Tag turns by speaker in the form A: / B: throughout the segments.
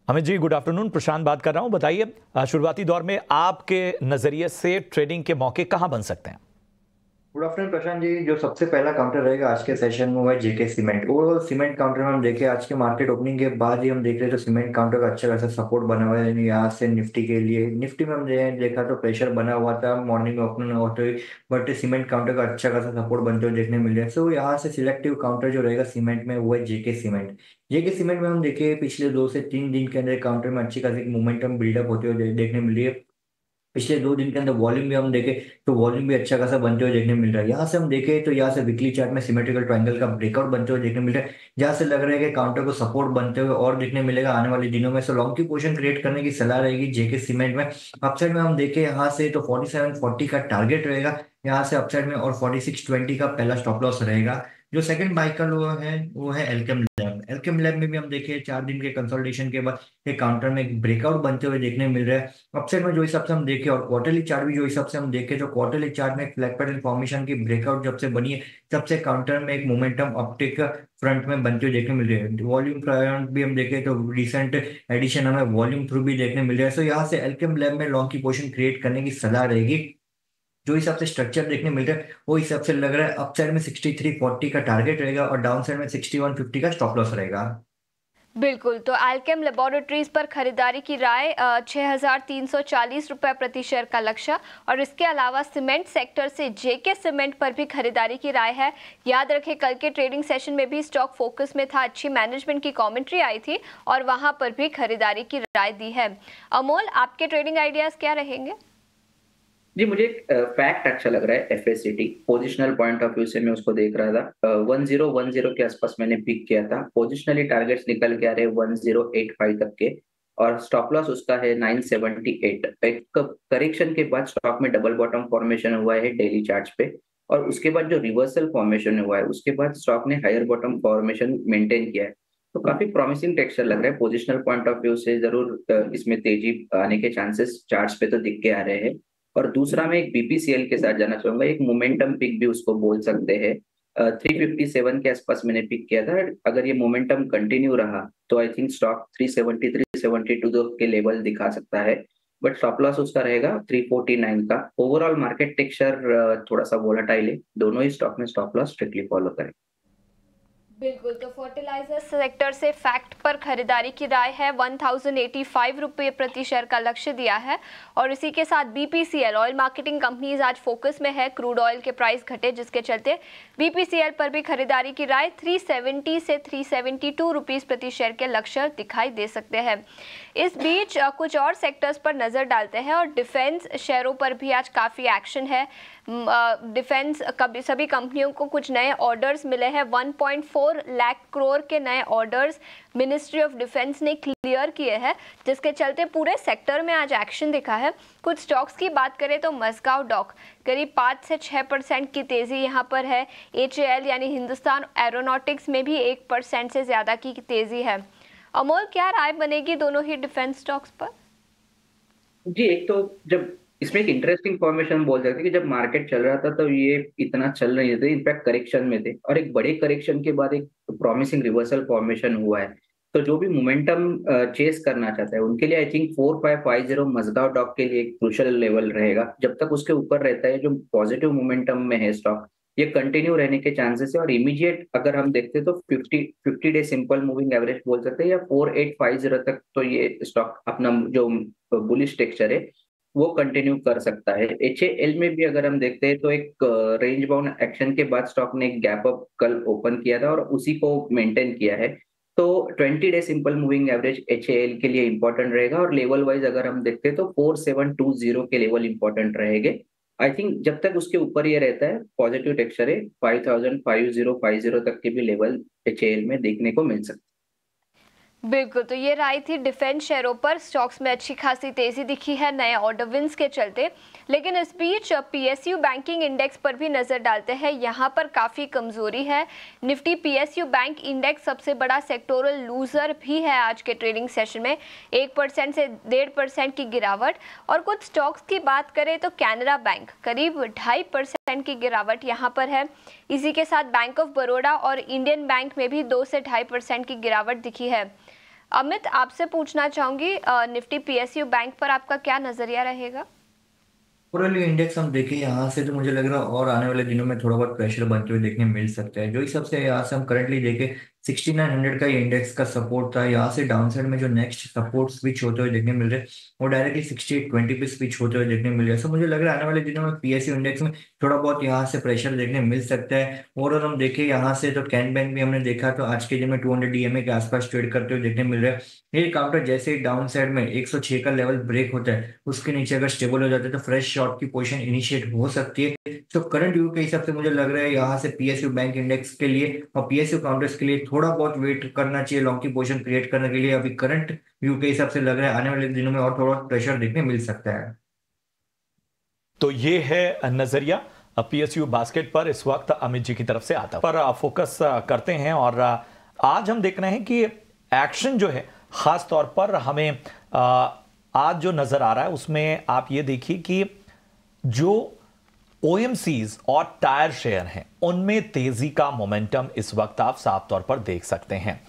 A: Amit ji, good afternoon. प्रशांत बात कर रहा हूं। बताइए, शुरुआती दौर में आपके नजरिए से ट्रेडिंग के मौके कहां बन सकते हैं?
B: Good afternoon Prashant ji. जो सबसे पहला काउंटर रहेगा आज के सेशन में वो है जेके सीमेंट। वो सीमेंट काउंटर में हम देखे आज के मार्केट ओपनिंग के बाद ही हम देख रहे तो सीमेंट काउंटर का अच्छा खासा सपोर्ट बना हुआ है यहाँ से निफ्टी के लिए। निफ्टी में हम देखा तो प्रेशर बना हुआ था मॉर्निंग में ओपनिंग होते हुए, बट सीमेंट काउंटर का अच्छा खासा सपोर्ट बनते हुए देखने मिल रहा है। सो यहाँ से सिलेक्टिव काउंटर जो रहेगा सीमेंट में वो है जेके सीमेंट। जेके सीमेंट में हम देखे पिछले 2 से 3 दिन के अंदर काउंटर में अच्छी खासी मोमेंटम बिल्डअप होते हुए देखने मिल रही है। पिछले 2 दिन के अंदर वॉल्यूम भी हम देखें तो वॉल्यूम भी अच्छा खासा बनते हुए देखने मिल रहा है। यहाँ से हम देखें तो यहाँ से वीकली चार्ट में सिमेट्रिकल ट्रायंगल का ब्रेकआउट बनते हुए देखने मिल रहा है, जहाँ से लग रहा है कि काउंटर को सपोर्ट बनते हुए और देखने मिलेगा आने वाले दिनों में। सो लॉन्ग की पोजीशन क्रिएट करने की सलाह रहेगी जेके सीमेंट में। अपसाइड में हम देखें यहाँ से तो 4740 का टारगेट रहेगा यहाँ से अपसाइड में, और 4620 का पहला स्टॉप लॉस रहेगा। जो सेकंड बाइक का वो है एल्केम लैब। एल्केम लैब में भी हम देखें 4 दिन के कंसोलिडेशन के बाद एक काउंटर में एक ब्रेकआउट बनते हुए देखने मिल रहा है अपसाइड में। जो हिसाब से हम देखें और क्वार्टरली चार्ट भी जो हिसाब से हम देखें तो क्वार्टरली चार्ट में एक फ्लैग पैटर्न फॉर्मेशन की ब्रेकआउट जब से बनी है तब से काउंटर में एक मोमेंटम अपटिक फ्रंट में बनते हुए देखने मिल रही है। वॉल्यूम फ्रंट भी हम देखें तो रिसेंट एडिशन हमें वॉल्यूम थ्रू भी देखने मिल रहा है। सो यहाँ से एल्केम लैब में लॉन्ग की पोजीशन क्रिएट करने की सलाह रहेगी। जो हिसाब से स्ट्रक्चर देखने मिल रहा है वो हिसाब से लग रहा है अपसाइड में 6340 का टारगेट रहेगा और डाउन साइड में 6150 का स्टॉप लॉस रहेगा।
C: बिल्कुल। तो अल्केम लेबोरेटरीज पर खरीदारी की राय 6,340 रुपये प्रति शेयर का लक्ष्य, और इसके अलावा सीमेंट सेक्टर से जेके सीमेंट पर भी खरीदारी की राय है। याद रखें, कल के ट्रेडिंग सेशन में भी स्टॉक फोकस में था, अच्छी मैनेजमेंट की कमेंट्री आई थी और वहां पर भी खरीदारी की राय दी है। अमोल, आपके ट्रेडिंग आइडियाज क्या रहेंगे?
D: जी, मुझे एक फैक्ट अच्छा लग रहा है। एफएससीटी पोजिशनल पॉइंट ऑफ व्यू से मैं उसको देख रहा था। 1010 के आसपास मैंने पिक किया था। पोजिशनली टारगेट्स निकल के आ रहे 1085 तक के, और स्टॉप लॉस उसका है 978। एक करेक्शन के बाद स्टॉक में डबल बॉटम फॉर्मेशन हुआ है डेली चार्ट पे, और उसके बाद जो रिवर्सल फॉर्मेशन हुआ है उसके बाद स्टॉक ने हायर बॉटम फॉर्मेशन मेंटेन किया है। तो काफी प्रॉमिसिंग टेक्सचर लग रहा है। पोजिशनल पॉइंट ऑफ व्यू से जरूर इसमें तेजी आने के चांसेस चार्ट्स पे तो दिख के आ रहे हैं। और दूसरा मैं एक बीपीसीएल के साथ जाना चाहूंगा, एक मोमेंटम पिक भी उसको बोल सकते हैं। 357 के आसपास मैंने पिक किया था। अगर ये मोमेंटम कंटिन्यू रहा तो आई थिंक स्टॉक 370 372 के लेवल दिखा सकता है, बट स्टॉप लॉस उसका रहेगा 349 का। ओवरऑल मार्केट टेक्सचर थोड़ा सा वोलाटाइल है, दोनों ही स्टॉक में स्टॉप लॉस स्ट्रिक्टली फॉलो करें।
C: बिल्कुल। तो फर्टिलाइजर सेक्टर से फैक्ट पर खरीदारी की राय है, 1085 रुपये प्रति शेयर का लक्ष्य दिया है। और इसी के साथ बीपीसीएल ऑयल मार्केटिंग कंपनीज आज फोकस में है। क्रूड ऑयल के प्राइस घटे जिसके चलते बीपीसीएल पर भी खरीदारी की राय 370 से 372 रुपीस प्रति शेयर के लक्ष्य दिखाई दे सकते हैं। इस बीच कुछ और सेक्टर्स पर नजर डालते हैं, और डिफेंस शेयरों पर भी आज काफी एक्शन है। डिफेंस सभी कंपनियों को कुछ नए ऑर्डर्स मिले हैं। 1.4 लाख करोड़ के नए ऑर्डर्स मिनिस्ट्री ऑफ डिफेंस ने क्लियर किए हैं, जिसके चलते पूरे सेक्टर में आज एक्शन दिखा है। कुछ स्टॉक्स की बात करें तो मस्गाव डॉक करीब 5 से 6% की तेजी यहाँ पर है। एचएएल यानी हिंदुस्तान एरोनॉटिक्स में भी 1% से ज्यादा की तेजी है। अमोल, क्या राय बनेगी दोनों ही डिफेंस स्टॉक्स पर?
D: जी, एक तो जब इसमें एक इंटरेस्टिंग फॉर्मेशन बोल सकते हैं कि जब मार्केट चल रहा था तो ये इतना चल नहीं थे, इनफैक्ट करेक्शन में थे, और एक बड़े करेक्शन के बाद एक प्रॉमिसिंग रिवर्सल फॉर्मेशन हुआ है। तो जो भी मोमेंटम चेस करना चाहता है उनके लिए आई थिंक 4550 मजगांव डॉक के लिए एक क्रूशियल लेवल रहेगा। जब तक उसके ऊपर रहता है, जो पॉजिटिव मोमेंटम में है स्टॉक, ये कंटिन्यू रहने के चांसेस है। और इमीडिएट अगर हम देखते हैं तो 50 डे सिंपल मूविंग एवरेज बोल सकते हैं, या 4850 तक तो ये स्टॉक अपना जो बुलिश टेक्सचर है वो कंटिन्यू कर सकता है। एचएएल में भी अगर हम देखते हैं तो एक रेंज बाउंड एक्शन के बाद स्टॉक ने एक गैप अप कल ओपन किया था और उसी को मेंटेन किया है। तो 20 day simple moving average HAL के लिए इंपॉर्टेंट रहेगा, और लेवल वाइज अगर हम देखते हैं तो 4720 के लेवल इंपॉर्टेंट रहेंगे। आई थिंक जब तक उसके ऊपर ये रहता है पॉजिटिव टेक्सचर है, 5050 तक के भी लेवल एचएएल में देखने को मिल सकता है।
C: बिल्कुल। तो ये राय थी डिफेंस शेयरों पर। स्टॉक्स में अच्छी खासी तेजी दिखी है नए ऑर्डर विंस के चलते। लेकिन इस बीच पीएसयू बैंकिंग इंडेक्स पर भी नजर डालते हैं। यहाँ पर काफी कमजोरी है। निफ्टी पीएसयू बैंक इंडेक्स सबसे बड़ा सेक्टोरल लूजर भी है आज के ट्रेडिंग सेशन में, 1% से 1.5% की गिरावट। और कुछ स्टॉक्स की बात करें तो कैनरा बैंक करीब 2.5% की गिरावट यहाँ पर है। इसी के साथ बैंक ऑफ बड़ौदा और इंडियन बैंक में भी 2 से 2.5% की गिरावट दिखी है। अमित, आपसे पूछना चाहूंगी निफ्टी पीएसयू बैंक पर आपका क्या नजरिया रहेगा?
B: ओवरऑल इंडेक्स हम देखें यहाँ से तो मुझे लग रहा है और आने वाले दिनों में थोड़ा बहुत प्रेशर बनते हुए देखने मिल सकता है। जो हिसाब से यहाँ से हम करंटली देखें 6900 का ये इंडेक्स का सपोर्ट था, यहाँ से डाउन साइड में जो नेक्स्ट सपोर्ट स्विच होते हुए देखने मिल रहे हैं वो डायरेक्टली 6820 पे स्विच होते हुए देखने मिल रहे हैं। सो मुझे लग रहा है आने वाले दिनों में पीएसयू इंडेक्स में थोड़ा बहुत यहाँ से प्रेशर देखने मिल सकता है। और हम देखें यहाँ से तो कैन बैंक भी हमने देखा तो आज के दिन में 200 डीएमए के आसपास ट्रेड करते हुए देखने मिल रहा है। ये काउंटर जैसे ही डाउन साइड में 106 का लेवल ब्रेक होता है उसके नीचे अगर स्टेबल हो जाता है तो फ्रेश शॉर्ट की पोजीशन इनिशिएट हो सकती है। तो करंट व्यू के हिसाब से मुझे लग रहा है यहाँ से पीएसयू बैंक इंडेक्स के लिए और पीएसयू काउंटर्स के लिए थोड़ा बहुत वेट करना चाहिए लॉन्ग की पोजीशन क्रिएट करने के लिए। अभी करंट व्यू के हिसाब से लग रहा है आने वाले दिनों में और थोड़ा प्रेशर देखने मिल सकता है।
A: तो ये है नजरिया पीएसयू बास्केट पर इस वक्त अमित जी की तरफ से आता पर फोकस करते हैं। और आज हम देख रहे हैं कि एक्शन जो है खास तौर पर हमें आज जो नजर आ रहा है उसमें आप ये देखिए कि जो ओएमसीज और टायर शेयर हैं उनमें तेजी का मोमेंटम इस वक्त आप साफ तौर पर देख सकते हैं।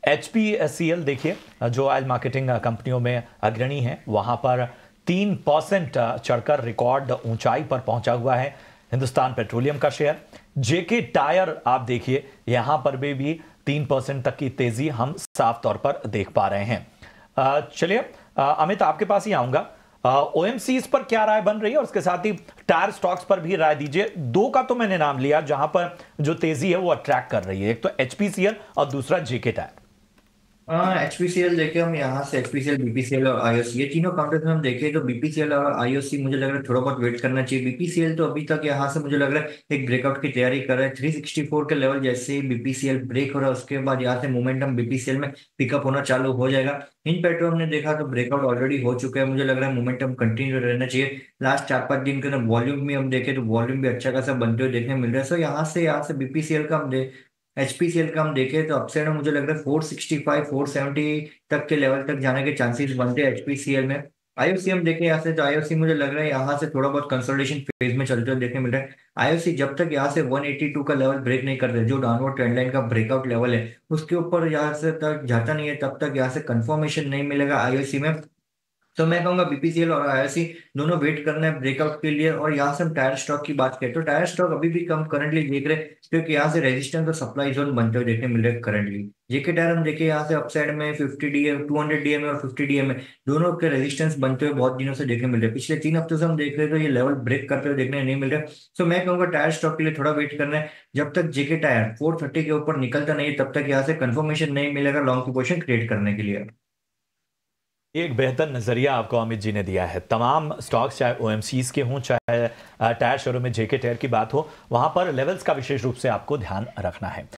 A: एचपीसीएल देखिए जो ऑयल मार्केटिंग कंपनियों में अग्रणी है, वहां पर 3% चढ़कर रिकॉर्ड ऊंचाई पर पहुंचा हुआ है। हिंदुस्तान पेट्रोलियम का शेयर, जेके टायर आप देखिए यहां पर भी 3% तक की तेजी हम साफ तौर पर देख पा रहे हैं। चलिए अमित आपके पास ही आऊंगा, ओएमसीज पर क्या राय बन रही है और उसके साथ ही टायर स्टॉक्स पर भी राय दीजिए। दो का तो मैंने नाम लिया जहां पर जो तेजी है वो अट्रैक्ट कर रही है, एक तो एचपीसीएल और दूसरा जेके टायर।
B: एचपीसीएल देखे हम यहाँ से एचपीसीएल बीपीसीएल और आईओसी ये तीनों काउंटर्स में हम देखें तो बीपीसीएल और आईओसी मुझे लग रहा है थोड़ा बहुत वेट करना चाहिए। बीपीसीएल तो अभी तक यहाँ से मुझे लग रहा है एक ब्रेकआउट की तैयारी कर रहा है। 364 के लेवल जैसे ही बीपीसीएल ब्रेक हो रहा है उसके बाद यहाँ से मोमेंटम बीपीसीएल में पिकअप होना चालू हो जाएगा। इन पेट्रो हमने देखा तो ब्रेकआउट ऑलरेडी हो चुका है, मुझे लग रहा है मोमेंटम कंटिन्यू रहना चाहिए। लास्ट 4-5 दिन के अंदर वॉल्यूम भी हम देखें तो वॉल्यूम भी अच्छा खासा बनते हुए देखने मिल रहा है। सो यहाँ से बीपीसीएल का हम एचपीसीएल का हम देखें तो अपसाइड में मुझे लग रहा है 465 470 तक के लेवल तक जाने के चांसेस बनते हैं एचपीसीएल में। आईओसी हम देखें यहाँ से तो आईओसी मुझे लग रहा है यहाँ से थोड़ा बहुत कंसोलिडेशन फेज में चलते हुए देखने मिल रहा है। आईओसी जब तक यहाँ से 182 का लेवल ब्रेक नहीं करते, जो डाउनवर्ड ट्रेंड लाइन का ब्रेकआउट लेवल है उसके ऊपर यहाँ से तक जाता नहीं है तब तक यहाँ से कंफर्मेशन नहीं मिलेगा आईओसी में। तो मैं कहूंगा बीपीसीएल और आईओसी दोनों वेट करना है ब्रेकआउट के लिए। और यहाँ से हम टायर स्टॉक की बात करें तो टायर स्टॉक अभी भी कम करंटली देख रहे हैं क्योंकि यहाँ से रेजिस्टेंस और सप्लाई जोन बनते हुए देखने मिल रहे हैं करंटली। जेके टायर हम देखें यहाँ से अपसाइड में 50 डीएम 200 डीएम और 50 डीएम दोनों के रेजिस्टेंस बनते हुए बहुत दिनों से देखने मिल रहे हैं। पिछले 3 हफ्तों से हम देख रहे हैं तो ये लेवल ब्रेक करते हुए देखने नहीं मिल रहा है। सो मैं कहूंगा टायर स्टॉक के लिए थोड़ा वेट करना है। जब तक जेके टायर 430 के ऊपर निकलता नहीं तब तक यहाँ से कंफर्मेशन नहीं मिलेगा लॉन्ग की पोजीशन क्रिएट करने के लिए।
A: एक बेहतर नजरिया आपको अमित जी ने दिया है। तमाम स्टॉक्स चाहे ओएमसीज के हों चाहे टायर शेयरों में जेके टायर की बात हो, वहां पर लेवल्स का विशेष रूप से आपको ध्यान रखना है।